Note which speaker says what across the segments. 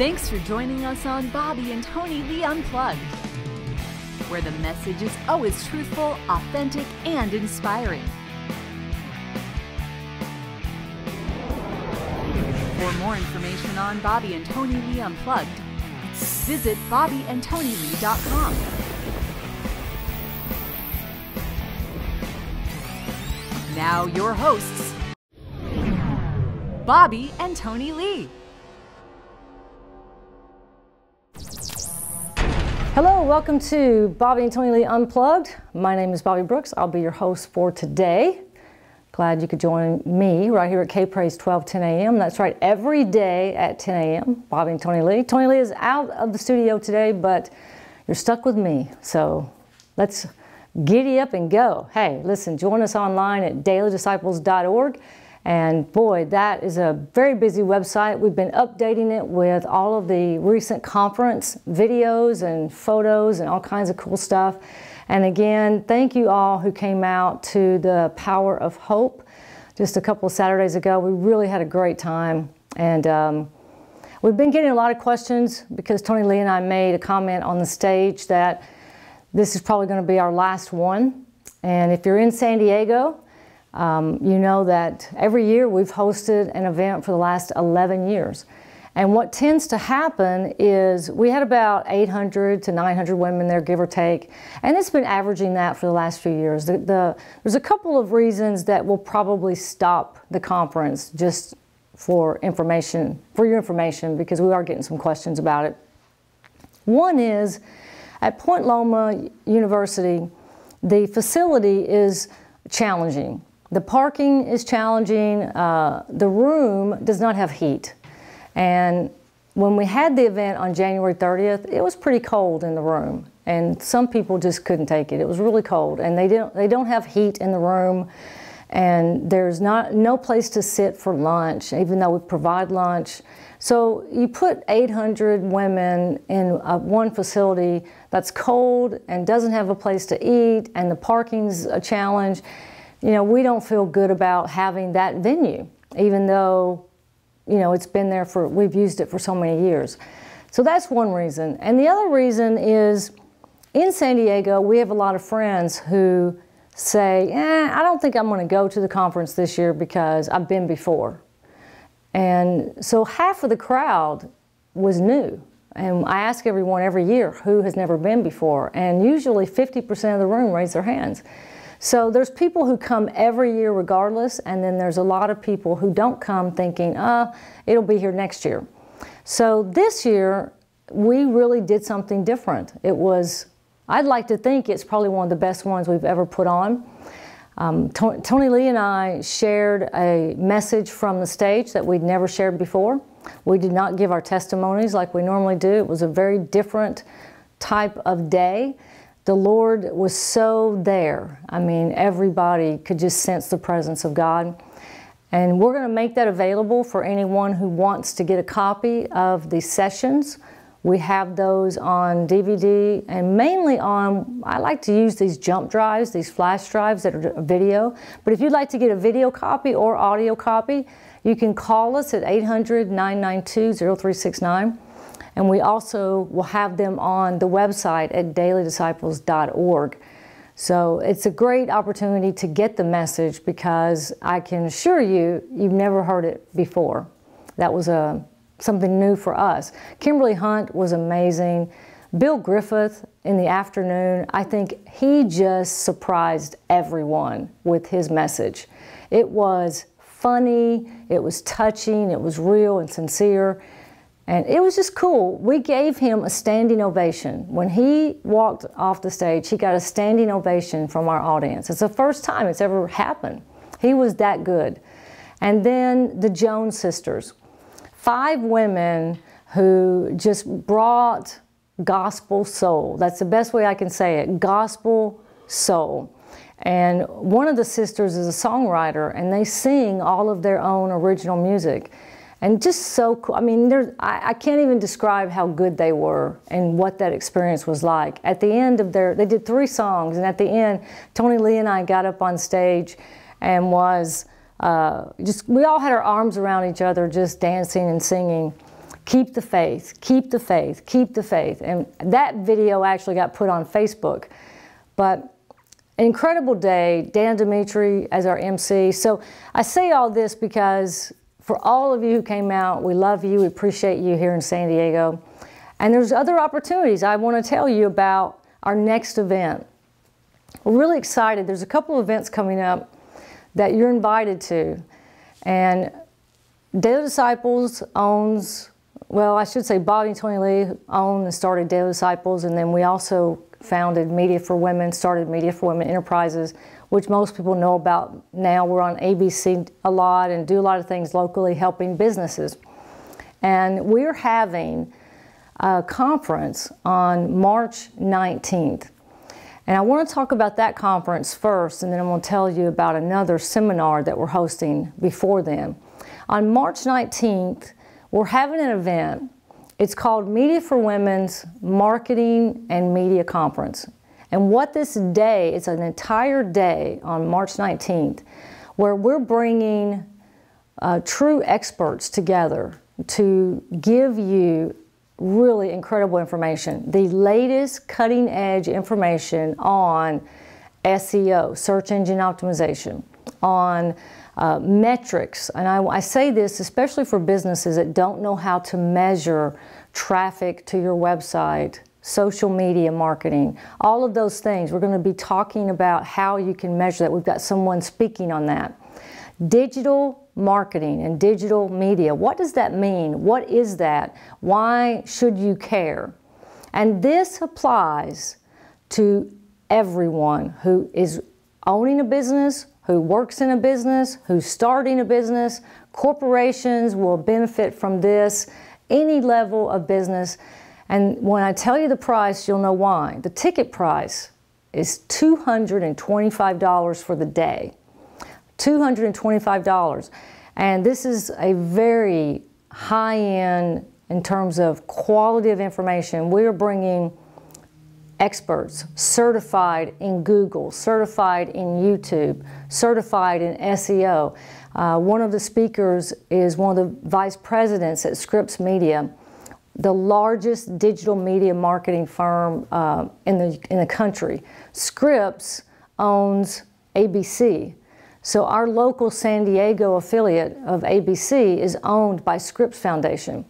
Speaker 1: Thanks for joining us on Bobbye and Tonilee Unplugged, where the message is always truthful, authentic, and inspiring. For more information on Bobbye and Tonilee Unplugged, visit bobbyeandtonilee.com. Now your hosts, Bobbye and Tonilee.
Speaker 2: Hello, welcome to Bobbye and Tonilee Unplugged. My name is Bobbye Brooks. I'll be your host for today. Glad you could join me right here at K-Praise 12:10 a.m. That's right, every day at 10 a.m. Bobbye and Tonilee. Tonilee is out of the studio today, but you're stuck with me. So let's giddy up and go. Hey, listen, join us online at dailydisciples.org. And boy, that is a very busy website. We've been updating it with all of the recent conference videos and photos and all kinds of cool stuff. And again, thank you all who came out to the Power of Hope just a couple of Saturdays ago. We really had a great time. And we've been getting a lot of questions because Tonilee and I made a comment on the stage that this is probably going to be our last one. And if you're in San Diego, you know that every year we've hosted an event for the last 11 years. And what tends to happen is we had about 800 to 900 women there, give or take. And it's been averaging that for the last few years. There's a couple of reasons that will probably stop the conference just for your information, because we are getting some questions about it. One is, at Point Loma University, the facility is challenging. The parking is challenging. The room does not have heat. And when we had the event on January 30th, it was pretty cold in the room. And some people just couldn't take it. It was really cold. And they don't have heat in the room. And there's no place to sit for lunch, even though we provide lunch. So you put 800 women in one facility that's cold and doesn't have a place to eat, and the parking's a challenge. You know, we don't feel good about having that venue, even though, you know, it's been there we've used it for so many years. So that's one reason. And the other reason is, in San Diego, we have a lot of friends who say, I don't think I'm going to go to the conference this year because I've been before. And so half of the crowd was new. And I ask everyone every year who has never been before. And usually 50% of the room raise their hands. So there's people who come every year regardless, and then there's a lot of people who don't come thinking, it'll be here next year. So this year, we really did something different. I'd like to think it's probably one of the best ones we've ever put on. Tonilee and I shared a message from the stage that we'd never shared before. We did not give our testimonies like we normally do. It was a very different type of day. The Lord was so there. I mean, everybody could just sense the presence of God. And we're going to make that available for anyone who wants to get a copy of the sessions. We have those on DVD and mainly I like to use these jump drives, these flash drives that are video. But if you'd like to get a video copy or audio copy, you can call us at 800-992-0369. And we also will have them on the website at dailydisciples.org. So it's a great opportunity to get the message, because I can assure you, you've never heard it before. That was something new for us. Kimberly Hunt was amazing. Bill Griffith in the afternoon, I think he just surprised everyone with his message. It was funny, it was touching, it was real and sincere. And it was just cool. We gave him a standing ovation. When he walked off the stage, he got a standing ovation from our audience. It's the first time it's ever happened. He was that good. And then the Jones sisters, 5 women who just brought gospel soul. That's the best way I can say it, gospel soul. And one of the sisters is a songwriter, and they sing all of their own original music. And just so cool. I mean, I can't even describe how good they were and what that experience was like. At the end of they did 3 songs, and at the end, Tonilee and I got up on stage and we all had our arms around each other just dancing and singing. Keep the faith, keep the faith, keep the faith. And that video actually got put on Facebook. But incredible day, Dan Dimitri as our MC. So I say all this because for all of you who came out, we love you, we appreciate you here in San Diego. And there's other opportunities I want to tell you about our next event. We're really excited. There's a couple of events coming up that you're invited to. And Daily Disciples owns, well, I should say Bobbye Tonilee owned and started Daily Disciples, and then we also founded Media for Women, started Media for Women Enterprises, which most people know about now. We're on ABC a lot and do a lot of things locally helping businesses. And we're having a conference on March 19th. And I want to talk about that conference first, and then I'm going to tell you about another seminar that we're hosting before then. On March 19th, we're having an event. It's called Media for Women's Marketing and Media Conference. And what this day, it's an entire day on March 19th, where we're bringing true experts together to give you really incredible information. The latest cutting edge information on SEO, search engine optimization, on metrics. And I say this especially for businesses that don't know how to measure traffic to your website, social media marketing, all of those things. We're going to be talking about how you can measure that. We've got someone speaking on that. Digital marketing and digital media. What does that mean? What is that? Why should you care? And this applies to everyone who is owning a business, who works in a business, who's starting a business. Corporations will benefit from this, any level of business. And when I tell you the price, you'll know why. The ticket price is $225 for the day. $225. And this is a very high-end in terms of quality of information. We're bringing experts, certified in Google, certified in YouTube, certified in SEO. One of the speakers is one of the vice presidents at Scripps Media, the largest digital media marketing firm in the country. Scripps owns ABC. So our local San Diego affiliate of ABC is owned by Scripps Foundation.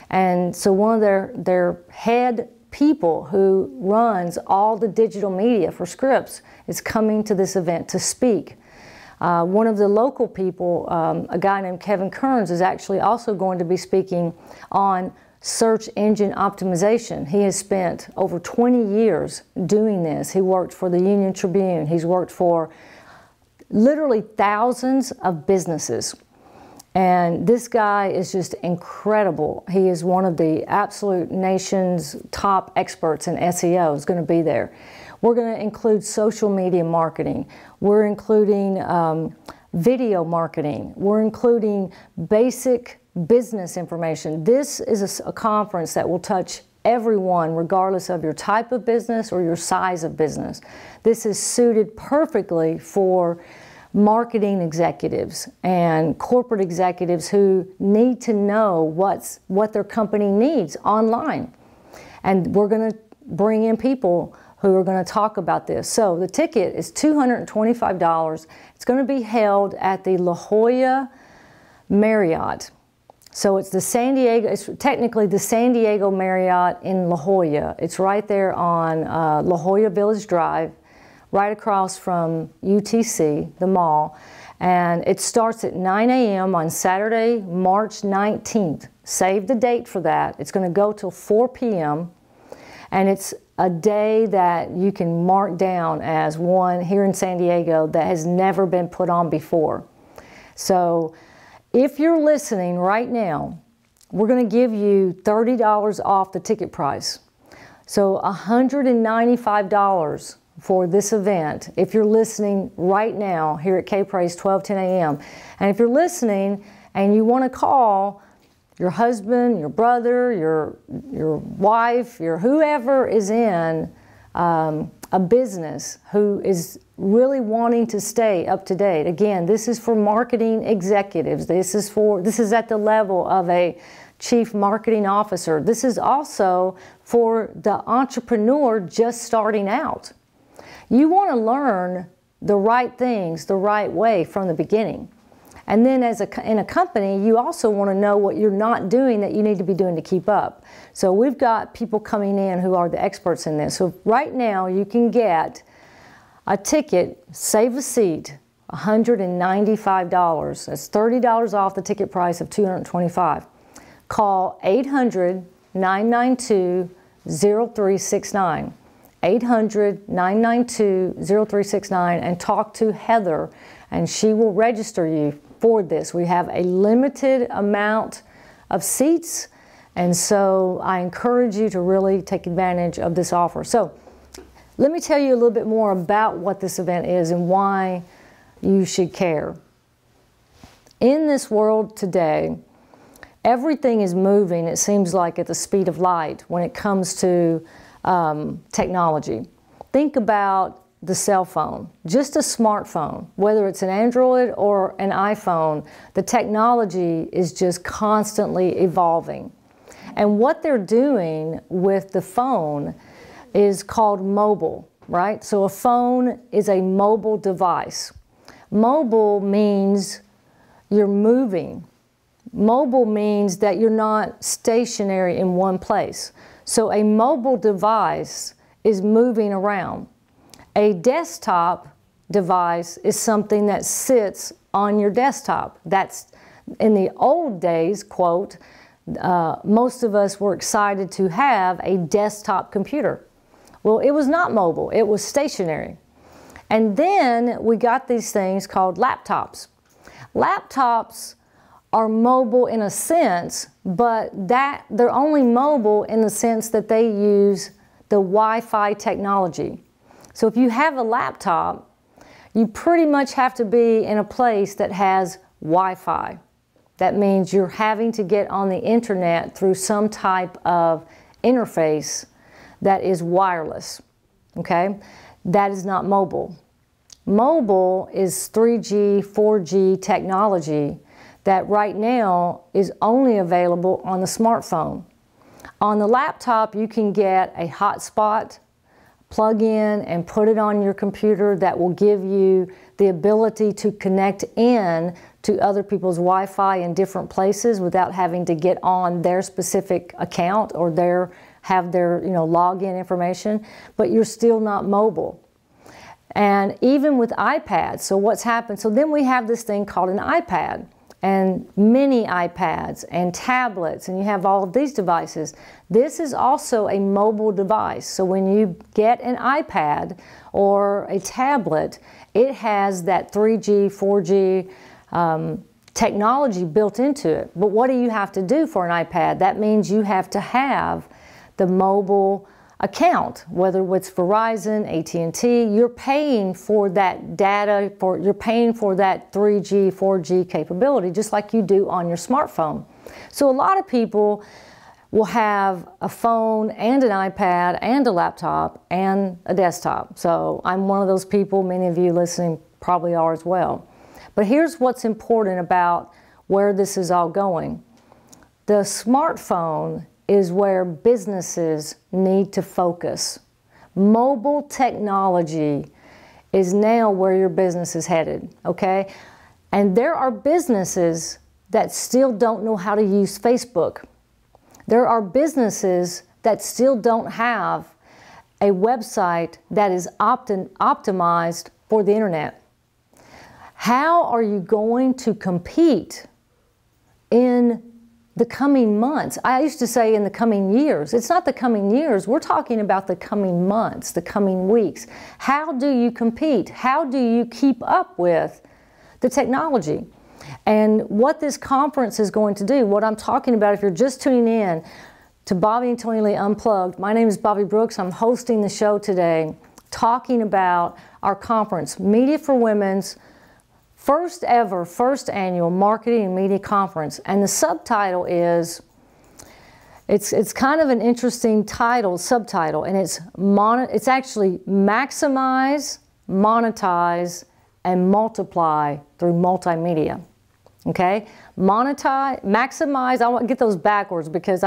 Speaker 2: And so one of their head people who runs all the digital media for Scripps is coming to this event to speak. One of the local people, a guy named Kevin Kearns, is actually also going to be speaking on search engine optimization. He has spent over 20 years doing this. He worked for the Union Tribune. He's worked for literally thousands of businesses. And this guy is just incredible. He is one of the absolute nation's top experts in SEO. Is going to be there. We're going to include social media marketing. We're including video marketing. We're including basic business information. This is a conference that will touch everyone, regardless of your type of business or your size of business. This is suited perfectly for marketing executives and corporate executives who need to know what their company needs online. And we're going to bring in people who are going to talk about this. So the ticket is $225. It's going to be held at the La Jolla Marriott. So it's it's technically the San Diego Marriott in La Jolla. It's right there on La Jolla Village Drive, right across from UTC, the mall. And it starts at 9 a.m. on Saturday, March 19th. Save the date for that. It's going to go till 4 p.m. And it's a day that you can mark down as one here in San Diego that has never been put on before. So if you're listening right now, we're going to give you $30 off the ticket price. So $195 for this event if you're listening right now here at K-Praise 1210 a.m. And if you're listening and you want to call your husband, your brother, your wife, your whoever is in a business who is really wanting to stay up to date. Again, this is for marketing executives. This is at the level of a chief marketing officer. This is also for the entrepreneur just starting out. You want to learn the right things the right way from the beginning. And then in a company, you also want to know what you're not doing that you need to be doing to keep up. So we've got people coming in who are the experts in this. So right now you can get a ticket, save a seat, $195. That's $30 off the ticket price of $225. Call 800-992-0369. 800-992-0369 and talk to Heather, and she will register you for this. We have a limited amount of seats, and so I encourage you to really take advantage of this offer. So let me tell you a little bit more about what this event is and why you should care. In this world today, everything is moving, it seems like, at the speed of light when it comes to technology. Think about the cell phone, just a smartphone, whether it's an Android or an iPhone, the technology is just constantly evolving. And what they're doing with the phone is called mobile, right? So a phone is a mobile device. Mobile means you're moving. Mobile means that you're not stationary in one place. So a mobile device is moving around. A desktop device is something that sits on your desktop. That's, in the old days, quote, most of us were excited to have a desktop computer. Well, it was not mobile, it was stationary. And then we got these things called laptops. Laptops are mobile in a sense, but they're only mobile in the sense that they use the Wi-Fi technology. So if you have a laptop, you pretty much have to be in a place that has Wi-Fi. That means you're having to get on the internet through some type of interface that is wireless, okay? That is not mobile. Mobile is 3G, 4G technology that right now is only available on the smartphone. On the laptop, you can get a hotspot, plug in and put it on your computer that will give you the ability to connect in to other people's Wi-Fi in different places without having to get on their specific account or have their login information, but you're still not mobile. And even with iPads, so what's happened? So then we have this thing called an iPad, and mini iPads and tablets, and you have all of these devices. This is also a mobile device. So when you get an iPad or a tablet, it has that 3G, 4G technology built into it. But what do you have to do for an iPad? That means you have to have the mobile account, whether it's Verizon, AT&T, you're paying for that data, you're paying for that 3G, 4G capability, just like you do on your smartphone. So a lot of people will have a phone and an iPad and a laptop and a desktop. So I'm one of those people, many of you listening probably are as well. But here's what's important about where this is all going. The smartphone is where businesses need to focus. Mobile technology is now where your business is headed, okay? And there are businesses that still don't know how to use Facebook. There are businesses that still don't have a website that is optimized for the internet. How are you going to compete in the coming months? I used to say in the coming years. It's not the coming years. We're talking about the coming months, the coming weeks. How do you compete? How do you keep up with the technology? And what this conference is going to do, what I'm talking about, if you're just tuning in to Bobbye and Tonilee Unplugged, my name is Bobbye Brooks. I'm hosting the show today, talking about our conference, Media for Women's first ever, first annual Marketing and Media Conference. And the subtitle is, It's kind of an interesting title, subtitle, and it's actually maximize, monetize, and multiply through multimedia. Okay? Maximize, I want to get those backwards because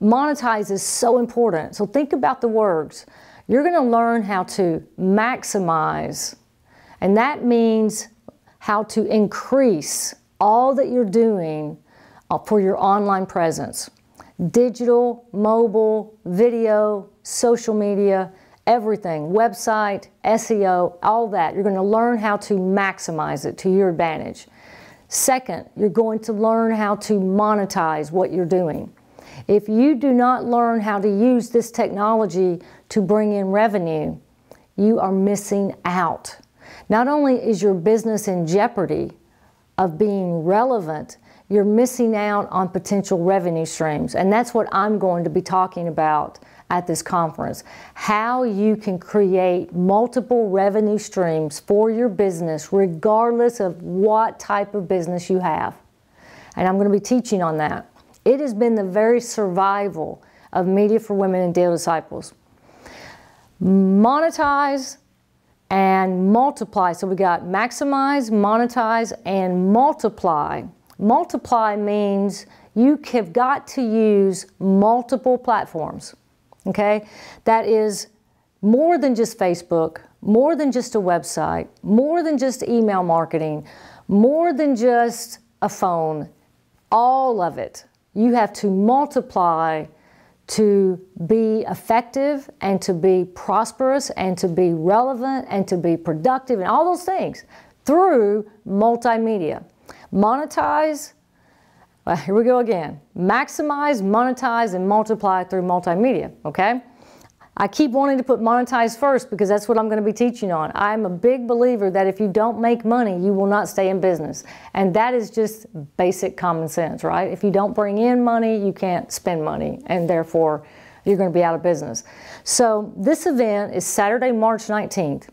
Speaker 2: monetize is so important. So think about the words. You're going to learn how to maximize, and that means how to increase all that you're doing for your online presence. Digital, mobile, video, social media, everything, website, SEO, all that. You're going to learn how to maximize it to your advantage. Second, you're going to learn how to monetize what you're doing. If you do not learn how to use this technology to bring in revenue, you are missing out. Not only is your business in jeopardy of being relevant, you're missing out on potential revenue streams. And that's what I'm going to be talking about at this conference. How you can create multiple revenue streams for your business regardless of what type of business you have. And I'm going to be teaching on that. It has been the very survival of Media for Women and Daily Disciples. Monetize and multiply. So we got maximize, monetize, and multiply. Multiply means you have got to use multiple platforms. Okay? That is more than just Facebook, more than just a website, more than just email marketing, more than just a phone, all of it. You have to multiply to be effective and to be prosperous and to be relevant and to be productive and all those things through multimedia. Monetize, well, here we go again. Maximize, monetize, and multiply through multimedia, okay? I keep wanting to put monetize first because that's what I'm going to be teaching on. I'm a big believer that if you don't make money, you will not stay in business. And that is just basic common sense, right? If you don't bring in money, you can't spend money, and therefore you're going to be out of business. So this event is Saturday, March 19th.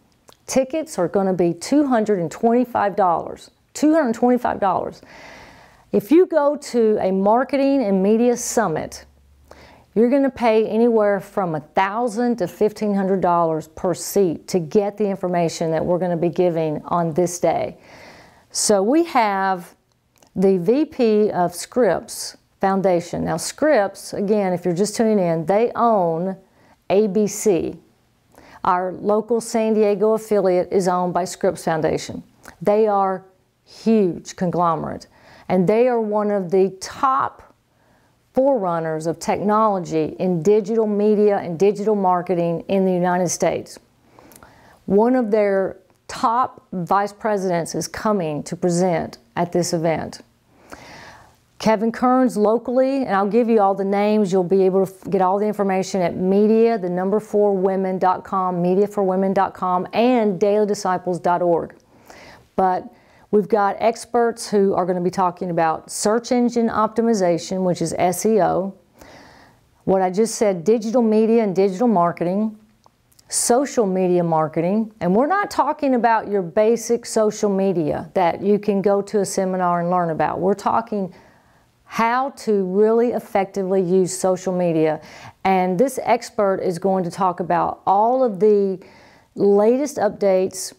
Speaker 2: Tickets are going to be $225. $225. If you go to a marketing and media summit, you're going to pay anywhere from $1,000 to $1,500 per seat to get the information that we're going to be giving on this day. So we have the VP of Scripps Foundation. Now Scripps, again, if you're just tuning in, they own ABC. Our local San Diego affiliate is owned by Scripps Foundation. They are huge conglomerate, and they are one of the top forerunners of technology in digital media and digital marketing in the United States. One of their top vice presidents is coming to present at this event. Kevin Kearns locally, and I'll give you all the names, you'll be able to get all the information at media4women.com, mediaforwomen.com, and dailydisciples.org. But we've got experts who are going to be talking about search engine optimization, which is SEO. What I just said, digital media and digital marketing, social media marketing, and we're not talking about your basic social media that you can go to a seminar and learn about. We're talking how to really effectively use social media. And this expert is going to talk about all of the latest updates,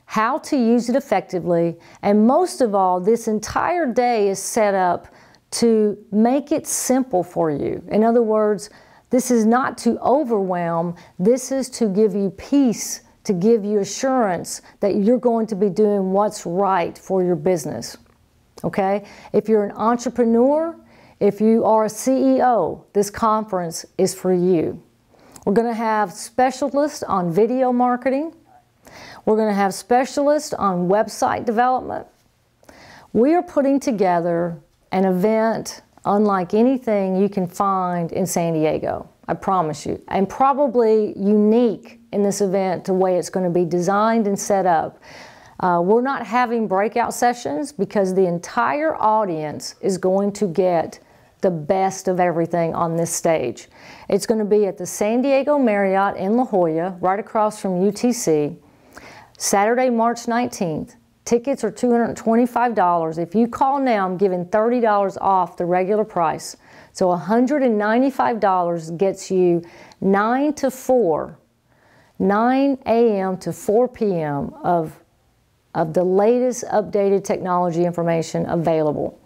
Speaker 2: how to use it effectively, and most of all, this entire day is set up to make it simple for you. In other words, this is not to overwhelm, this is to give you peace, to give you assurance that you're going to be doing what's right for your business. Okay? If you're an entrepreneur, if you are a CEO, this conference is for you. We're going to have specialists on video marketing. We're going to have specialists on website development. We are putting together an event unlike anything you can find in San Diego, I promise you, and probably unique in this event the way it's going to be designed and set up. We're not having breakout sessions because the entire audience is going to get the best of everything on this stage. It's going to be at the San Diego Marriott in La Jolla, right across from UTC. Saturday, March 19th, Tickets are $225. If you call now, I'm giving $30 off the regular price. So $195 gets you 9 a.m. to 4 p.m. of the latest updated technology information available.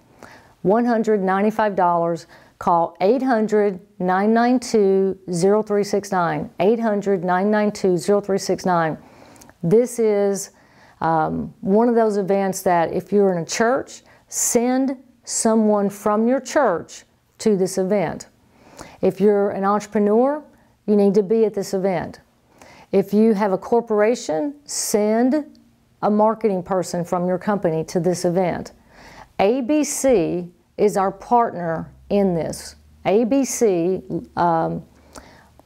Speaker 2: $195. Call 800-992-0369. 800-992-0369. This is one of those events that if you're in a church, send someone from your church to this event. If you're an entrepreneur, you need to be at this event. If you have a corporation, send a marketing person from your company to this event. ABC is our partner in this. ABC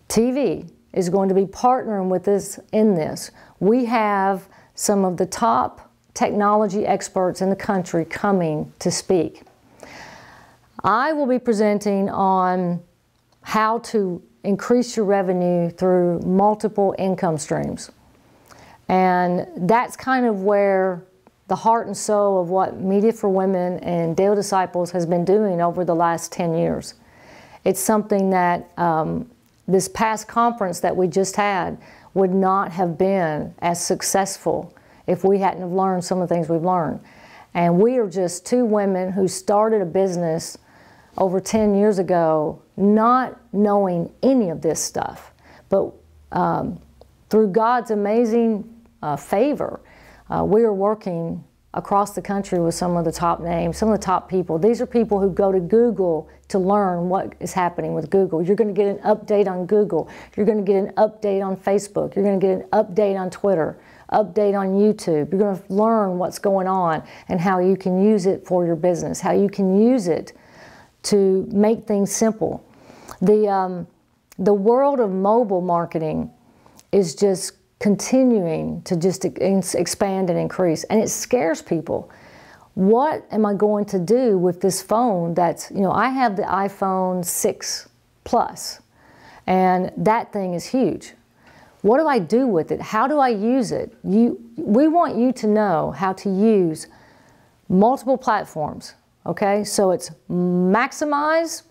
Speaker 2: TV is going to be partnering with us in this. We have some of the top technology experts in the country coming to speak. I will be presenting on how to increase your revenue through multiple income streams. And that's kind of where the heart and soul of what Media for Women and Daily Disciples has been doing over the last 10 years. It's something that this past conference that we just had would not have been as successful if we hadn't have learned some of the things we've learned. And we are just two women who started a business over 10 years ago, not knowing any of this stuff. But through God's amazing favor, we are working across the country with some of the top names, some of the top people. These are people who go to Google to learn what is happening with Google. You're going to get an update on Google. You're going to get an update on Facebook. You're going to get an update on Twitter, update on YouTube. You're going to learn what's going on and how you can use it for your business, how you can use it to make things simple. The world of mobile marketing is just continuing to just expand and increase, and it scares people. What am I going to do with this phone that's, I have the iPhone 6 Plus, and that thing is huge. What do I do with it? How do I use it? We want you to know how to use multiple platforms, okay? So it's maximize,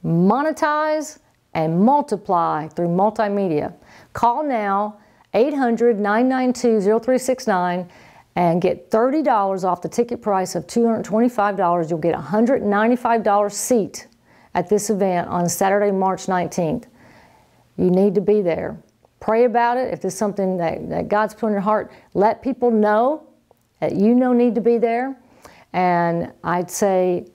Speaker 2: monetize, and multiply through multimedia. Call now, 800-992-0369, and get $30 off the ticket price of $225. You'll get a $195 seat at this event on Saturday, March 19th. You need to be there. Pray about it. If there's something that God's put in your heart, let people know that need to be there. And I'd say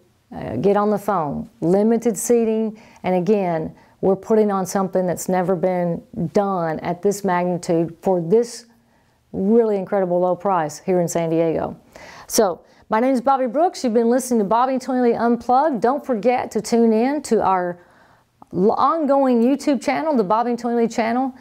Speaker 2: get on the phone. Limited seating, and again, we're putting on something that's never been done at this magnitude for this really incredible low price here in San Diego. So, my name is Bobbye Brooks. You've been listening to Bobbye Tonilee Unplugged. Don't forget to tune in to our ongoing YouTube channel, the Bobbye Tonilee channel.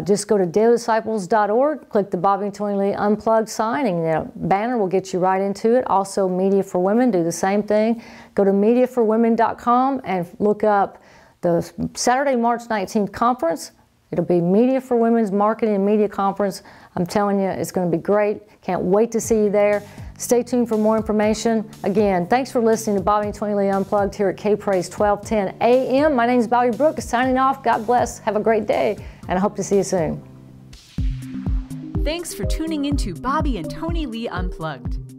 Speaker 2: Just go to dailydisciples.org, click the Bobbye Tonilee Unplugged sign, and the banner will get you right into it. Also, Media for Women, do the same thing. Go to mediaforwomen.com and look up the Saturday, March 19th conference. It'll be Media for Women's Marketing and Media Conference. I'm telling you, it's going to be great. Can't wait to see you there. Stay tuned for more information. Again, thanks for listening to Bobbye Tonilee Unplugged here at K-Praise 1210 AM. My name is Bobbye Brooks, signing off. God bless. Have a great day, and I hope to see you soon.
Speaker 1: Thanks for tuning in to Bobbye and Tonilee Unplugged.